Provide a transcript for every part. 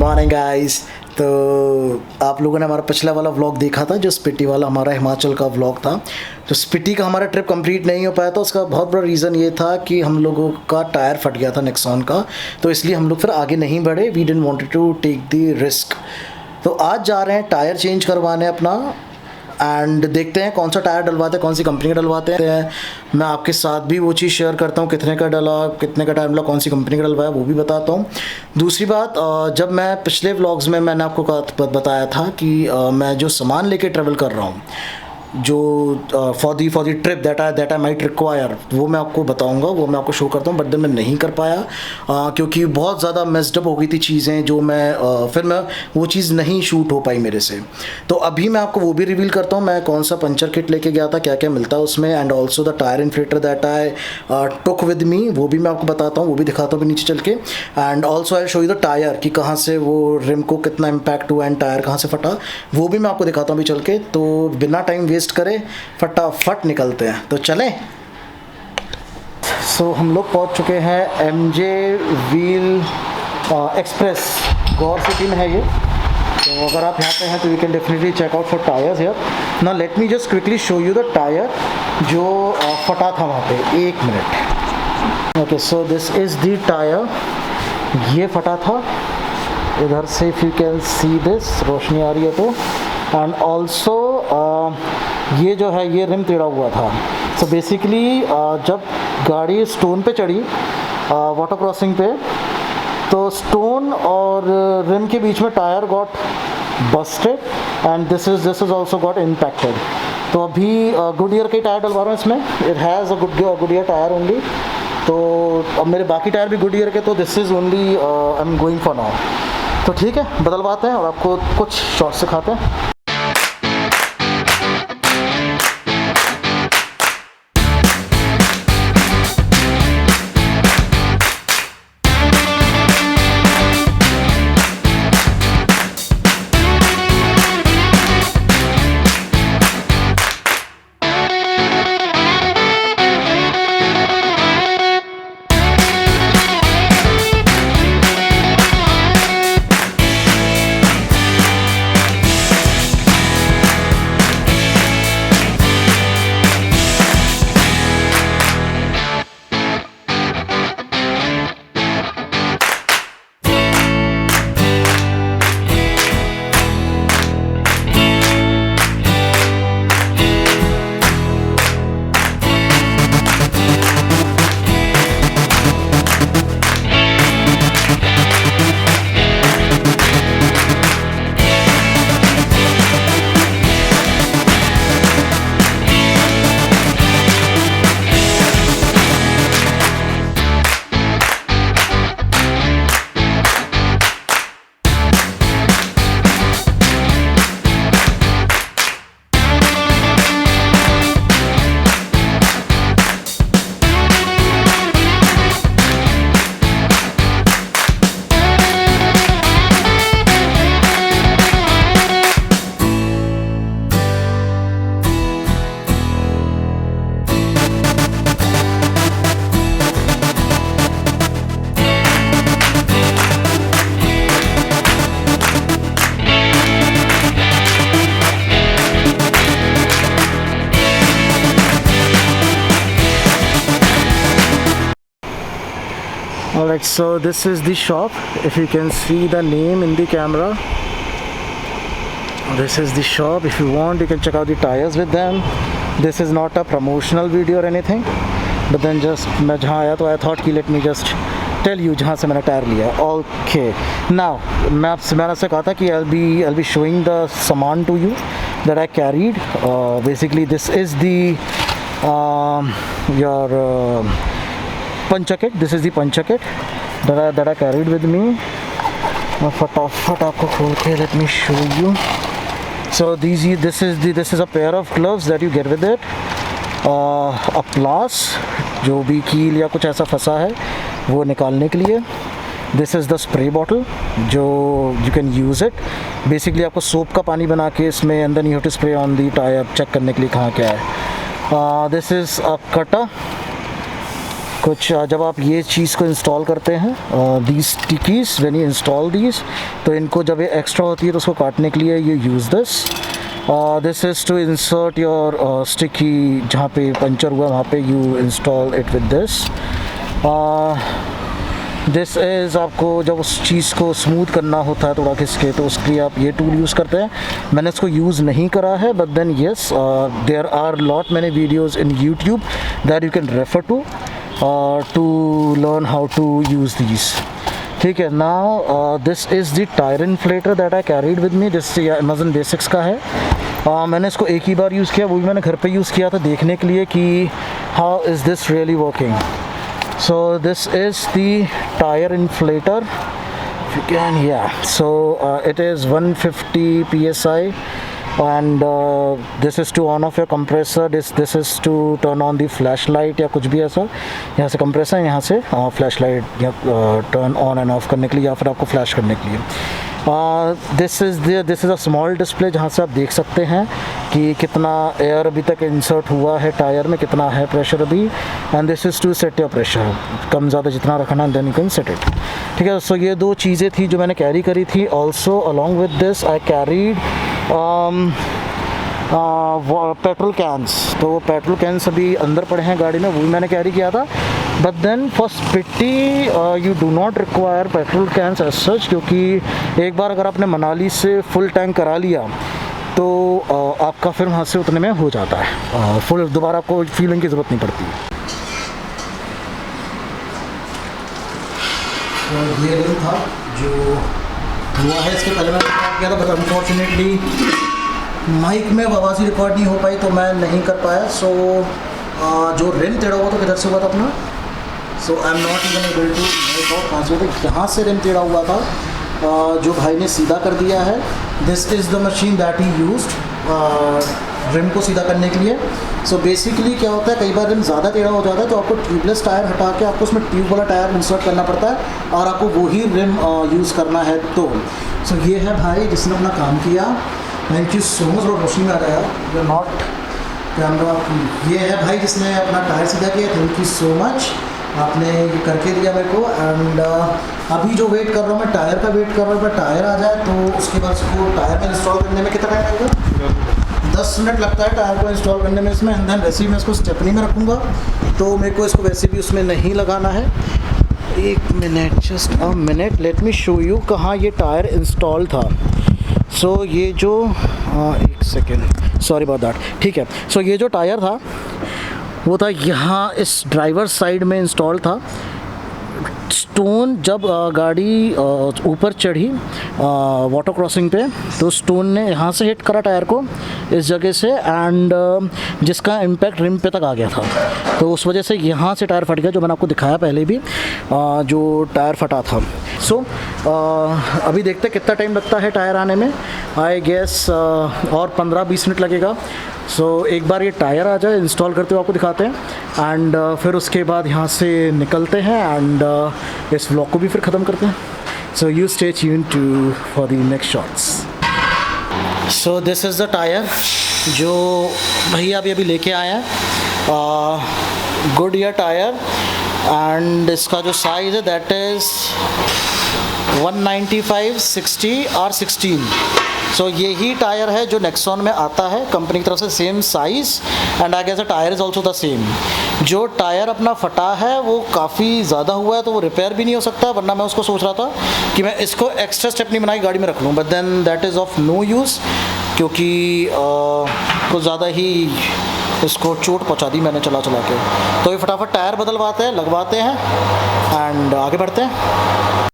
Morning guys. तो आप लोगों ने हमारा पिछला वाला व्लॉग देखा था जो स्पीटी वाला हमारा हिमाचल का व्लॉग था। तो स्पीटी का हमारा ट्रिप कंप्लीट नहीं हो पाया था, उसका बहुत बड़ा रीज़न ये था कि हम लोगों का टायर फट गया था नेक्सॉन का, तो इसलिए हम लोग फिर आगे नहीं बढ़े। We didn't wanted to take the risk. तो आज जा रहे हैं टायर चेंज करवाने अपना, एंड देखते हैं कौन सा टायर डलवाते हैं, कौन सी कंपनी का डलवाते हैं। मैं आपके साथ भी वो चीज़ शेयर करता हूँ, कितने का डला, कितने का टायर डला, कौन सी कंपनी का डलवाया वो भी बताता हूँ। दूसरी बात, जब मैं पिछले व्लॉग्स में मैंने आपको बताया था कि मैं जो सामान लेके ट्रेवल कर रहा हूँ, जो for the trip that I might require, वो मैं आपको बताऊंगा, वो मैं आपको शो करता हूँ। बट देन मैं नहीं कर पाया क्योंकि बहुत ज़्यादा मेस्ड अप हो गई थी चीज़ें, जो मैं फिर मैं वो चीज़ नहीं शूट हो पाई मेरे से। तो अभी मैं आपको वो भी रिवील करता हूँ, मैं कौन सा पंचर किट लेके गया था, क्या क्या मिलता है उसमें, and also the tyre inflator that I took with me, वो भी मैं आपको बताता हूँ, वो भी दिखाता हूँ नीचे चल के। And also I show you the tyre कि कहाँ से वो रिम को कितना इम्पैक्ट हुआ एंड टायर कहाँ से फटा, वो भी मैं आपको दिखाता हूँ अभी चल के। तो बिना टाइम वेस्ट करे फटाफट निकलते हैं, तो चलें। सो हम लोग पहुंच चुके हैं MJ व्हील एक्सप्रेस, गौर सिटी में है ये। तो अगर आप यहाँ पे हैं तो you can definitely check out for tyres here. Now let me just quickly show you the tyre जो फटा था वहाँ पे। एक minute. Okay, so this is the tyre, ये फटा था इधर से, if you can see this, रोशनी आ रही है तो। एंड ऑल्सो ये जो है ये रिम टेढ़ा हुआ था। सो बेसिकली जब गाड़ी स्टोन पे चढ़ी वाटर क्रॉसिंग पे, तो स्टोन और रिम के बीच में tyre got Busted and this is also got impacted. तो अभी गुडियर के टायर डलवा रहा हूँ इसमें। It has a Goodyear tyre only. तो अब मेरे बाकी टायर भी गुडियर के, तो this is only I am going for now. तो ठीक है, बदलवाते हैं और आपको कुछ शॉर्ट्स सिखाते हैं। Alright, so this is the shop. If you can see the name in the camera, this is the shop. If you want, you can check out the tires with them. This is not a promotional video or anything, but then just मैं जहाँ आया तो I thought कि let me just tell you जहाँ से मैंने tyre लिया। Okay, now मैंने आपसे कहा था कि I'll be showing the सामान to you that I carried. Basically this is the your puncture kit. This is the puncture kit that I carried with me. मैं फटाफट आपको खोल के let me show you. So this is a pair of gloves that you get with it. A plus जो भी कील या कुछ ऐसा फंसा है वो निकालने के लिए. This is the spray bottle जो you can use it. Basically आपको सोप का पानी बना के इसमें, and then you have to spray on the tyre, check करने के लिए कहाँ क्या है. दिस इज़ अ कटर कुछ जब आप ये चीज़ को इंस्टॉल करते हैं, these stickies when you install these, तो इनको जब ये एक्स्ट्रा होती है तो उसको काटने के लिए you use this is to insert your sticky, जहाँ पे पंचर हुआ वहाँ पे you install it with this is आपको जब उस चीज़ को स्मूथ करना होता है थोड़ा घिस के, तो उसके लिए आप ये टूल यूज़ करते हैं। मैंने इसको यूज़ नहीं करा है, but then yes there are lot many videos in YouTube that you can refer to learn how to use these. ठीक है, now this is the tyre inflator that I carried with me, जिस Amazon basics का है। मैंने इसको एक ही बार use किया, वो भी मैंने घर पे यूज़ किया था देखने के लिए कि how is this really working. So this is the tire inflator, if you can, yeah. So it is 150 psi, and this is to on off your compressor. This is to turn on the flashlight या कुछ भी ऐसा। यहाँ से compressor, यहाँ से flashlight या turn on and off करने के लिए, या फिर आपको flash करने के लिए। This is a small display, जहाँ से आप देख सकते हैं कि कितना एयर अभी तक इंसर्ट हुआ है टायर में, कितना है प्रेशर अभी। And this is to set your pressure, कम ज़्यादा जितना रखना, then you can set it. ठीक है, सो ये दो चीज़ें थी जो मैंने कैरी करी थी। Also along with this I carried petrol cans. तो वो पेट्रोल कैंस अभी अंदर पड़े हैं गाड़ी में, वो भी मैंने कैरी किया था। But then for Spiti you do not require petrol cans as such, क्योंकि एक बार अगर आपने मनाली से फुल टैंक करा लिया तो आपका फिर वहाँ से उतने में हो जाता है, फुल दोबारा आपको फीलिंग की ज़रूरत नहीं पड़ती। तो ये दिन था जो हुआ है, इसके पहले मैंने रिकॉर्ड किया था, बट अनफॉर्चुनेटली माइक में आवाज़ ही रिकॉर्ड नहीं हो पाई, तो मैं नहीं कर पाया। सो जो रिम टेढ़ा हुआ था किधर से हुआ था अपना, so I am not even able to make out कहाँ से हुआ था। यहाँ से रिम टेढ़ा हुआ था, जो भाई ने सीधा कर दिया है। This is the machine that he used rim को सीधा करने के लिए। सो बेसिकली क्या होता है, कई बार रिम ज़्यादा टेढ़ा हो जाता है तो आपको ट्यूबलेस टायर हटा के आपको उसमें ट्यूब वाला टायर इंसर्ट करना पड़ता है, और आपको वही रिम यूज़ करना है। तो सो ये है भाई जिसने अपना काम किया। Thank you so much. रोशनी में आ रहा है, यू नॉट कैमरा। ये है भाई जिसने अपना टायर सीधा किया, थैंक यू सो मच, आपने ये करके दिया मेरे को। एंड अभी जो वेट कर रहा हूँ मैं, टायर का वेट कर रहा हूँ, पर टायर आ जाए तो उसके बाद उसको टायर में इंस्टॉल करने में कितना टाइम लगेगा? 10 मिनट लगता है टायर को इंस्टॉल करने में इसमें। एंड देन वैसे ही मैं इसको स्टेपनी में रखूँगा, तो मेरे को इसको वैसे भी उसमें नहीं लगाना है। एक minute, just a minute, let me show you कहाँ ये टायर इंस्टॉल था। सो ये जो एक सेकेंड, सॉरी अबाउट दैट। ठीक है, सो ये जो टायर था वो था यहाँ इस ड्राइवर साइड में इंस्टॉल था। स्टोन जब गाड़ी ऊपर चढ़ी वाटर क्रॉसिंग पे, तो स्टोन ने यहाँ से हिट करा टायर को इस जगह से, एंड जिसका इम्पैक्ट रिम पे तक आ गया था, तो उस वजह से यहाँ से टायर फट गया, जो मैंने आपको दिखाया पहले भी, जो टायर फटा था। सो अभी देखते कितना टाइम लगता है टायर आने में। आई गेस और 15-20 मिनट लगेगा। सो एक बार ये टायर आ जाए, इंस्टॉल करते हुए आपको दिखाते हैं, एंड फिर उसके बाद यहाँ से निकलते हैं, एंड इस व्लॉग को भी फिर ख़त्म करते हैं। So you stay tuned to for the next shots. So this is the tyre जो भैया अभी लेके आए हैं, गुडियर टायर, एंड इसका जो साइज़ है दैट इज़ 195/60 R16। सो यही टायर है जो नेक्सॉन में आता है कंपनी की तरफ से, same size, and I guess the tyre is also the same. जो टायर अपना फटा है वो काफ़ी ज़्यादा हुआ है, तो वो रिपेयर भी नहीं हो सकता, वरना मैं उसको सोच रहा था कि मैं इसको एक्स्ट्रा स्टेपनी बनाई गाड़ी में रख लूँ, but then that is of no use, क्योंकि कुछ ज़्यादा ही इसको चोट पहुँचा दी मैंने चला चला के। तो ये फटाफट टायर बदलवाते हैं, लगवाते हैं, एंड आगे बढ़ते हैं।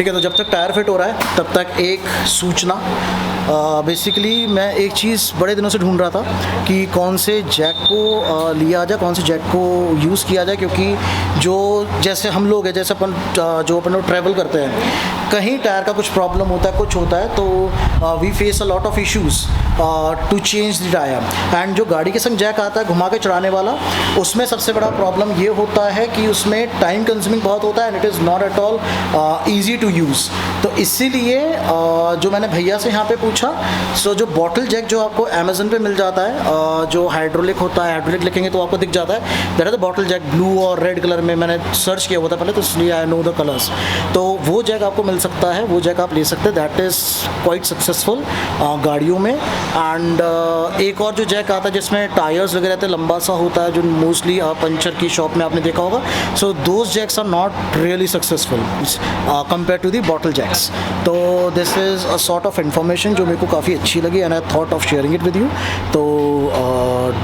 ठीक है, तो जब तक टायर फिट हो रहा है तब तक एक सूचना। बेसिकली मैं एक चीज़ बड़े दिनों से ढूंढ रहा था कि कौन से जैक को लिया जाए, कौन से जैक को यूज़ किया जाए, क्योंकि जो जैसे हम लोग हैं, जैसे अपन जो अपन लोग ट्रैवल करते हैं, कहीं टायर का कुछ प्रॉब्लम होता है, कुछ होता है, तो we face a lot of issues to change the tyre. And जो गाड़ी के संग जैक आता है घुमा के चढ़ाने वाला, उसमें सबसे बड़ा प्रॉब्लम ये होता है कि उसमें टाइम कंज्यूमिंग बहुत होता है and it is not at all easy to use. तो इसीलिए जो मैंने भैया से यहाँ पे पूछा, सो जो बॉटल जैक जो आपको अमेजन पे मिल जाता है, जो हाइड्रोलिक होता है, हाइड्रोलिक लिखेंगे तो आपको दिख जाता है, that is the bottle jack, blue और रेड कलर में। मैंने सर्च किया हुआ था पहले, तो इसलिए आई नो द कलर्स। तो वो जैक आपको मिल सकता है, वो जैक आप ले सकते हैं, दैट इज़ क्वाइट सक्सेसफुल गाड़ियों में। एंड एक और जो जैक आता है जिसमें टायर्स वगैरह रहते हैं, लंबा सा होता है, जो मोस्टली पंचर की शॉप में आपने देखा होगा, so those jacks are not really successful compare to the bottle jacks. तो this is a sort of information जो मेरे को काफ़ी अच्छी लगी and I thought of sharing it with you. तो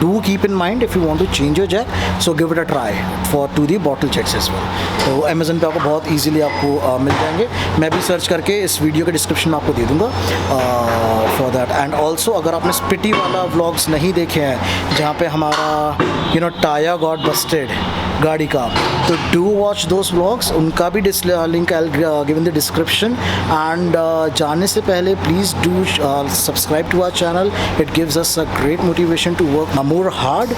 do keep in mind if you want to change your jack, so give it a try for to the bottle jacks as well. तो Amazon पे आपको बहुत easily आपको मिल जाएंगे। मैं भी search करके इस वीडियो के डिस्क्रिप्शन में आपको दे दूँगा फॉर दैट। एंड ऑल्सो अगर आपने स्पिटी वाला व्लॉग्स नहीं देखे हैं जहाँ पे हमारा टायर गॉट बस्टेड गाड़ी का, तो डू वॉच दोस व्लॉग्स, उनका भी link I give in the description. And जाने से पहले please do subscribe to our channel, it gives us a great motivation to work more hard.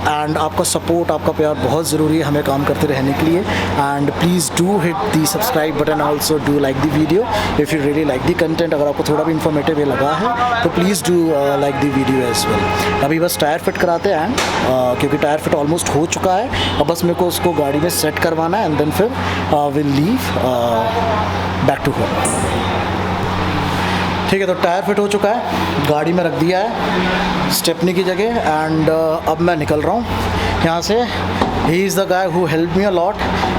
And आपका support, आपका प्यार बहुत ज़रूरी है हमें काम करते रहने के लिए। And please do hit the subscribe button, also do like the video if you really like the content. अगर आपको थोड़ा भी इन्फॉर्मेटिव ये लगा है तो please do like the video as well. अभी बस टायर फिट कराते हैं, क्योंकि टायर फिट ऑलमोस्ट हो चुका है, अब बस मेरे को उसको गाड़ी में सेट करवाना है एंड देन फिर will leave back to home. ठीक है, तो टायर फिट हो चुका है, गाड़ी में रख दिया है स्टेपनी की जगह। एंड अब मैं निकल रहा हूँ यहाँ से। He is the guy who help me a lot,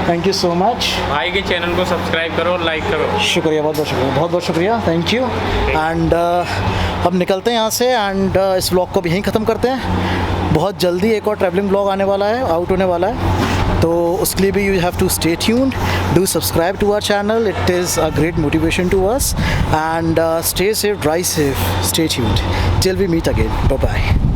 thank you so much. भाई के चैनल को सब्सक्राइब करो, लाइक करो। शुक्रिया, बहुत बहुत शुक्रिया, बहुत बहुत शुक्रिया, थैंक यू। एंड अब निकलते हैं यहाँ से एंड इस व्लॉग को भी यहीं ख़त्म करते हैं। बहुत जल्दी एक और ट्रैवलिंग व्लॉग आने वाला है, आउट होने वाला है, तो उसके लिए भी you have to stay tuned, do subscribe to our channel, it is a great motivation to us. And stay safe, drive safe, stay tuned, till we meet again, bye bye.